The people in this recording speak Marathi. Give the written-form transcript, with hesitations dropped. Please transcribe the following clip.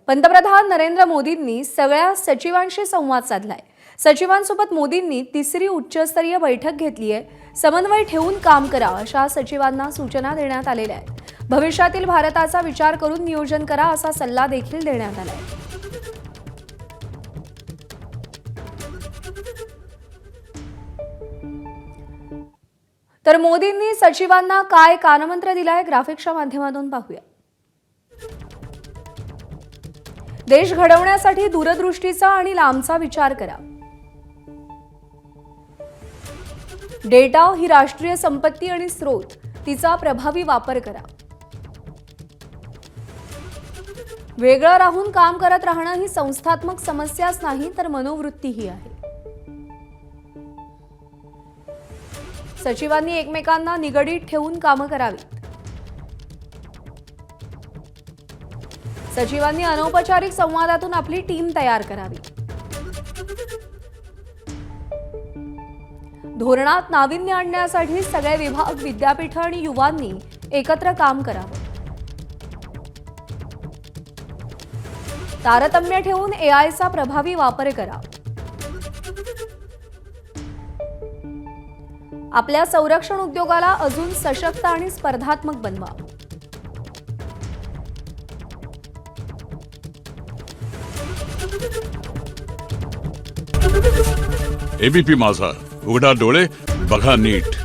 पंतप्रधान नरेंद्र मोदींनी सगळ्या सचिवांशी संवाद साधलाय। सचिवांसोबत मोदींनी तिसरी उच्चस्तरीय बैठक घेतली आहे। समन्वय ठेवून काम करा अशा सचिवांना सूचना देण्यात आलेल्या आहेत। भविष्यातील भारताचा विचार करून नियोजन करा असा सल्ला देखील देण्यात आलाय। तर मोदींनी सचिवांना काय कानमंत्र दिलाय ग्राफिक्सच्या माध्यमातून पाहूया। देश घडवण्यासाठी दूरदृष्टीचा आणि लांबचा विचार करा। डेटा ही राष्ट्रीय संपत्ती आणि स्रोत, तिचा प्रभावी वापर करा। वेगळं राहून काम करत राहणं ही संस्थात्मक समस्याच नाही तर मनोवृत्तीही आहे। सचिवांनी एकमेकांना निगडीत ठेवून कामं करावीत। सचिवांनी अनौपचारिक संवादातून आपली टीम तयार करावी। धोरणात नाविन्य आणण्यासाठी सगळे विभाग, विद्यापीठ आणि युवांनी एकत्र काम करावं। तारतम्य ठेवून एआयचा प्रभावी वापर करा। आपल्या संरक्षण उद्योगाला अजून सशक्त आणि स्पर्धात्मक बनवा। एबीपी माझा, उघडा डोळे बघा नीट।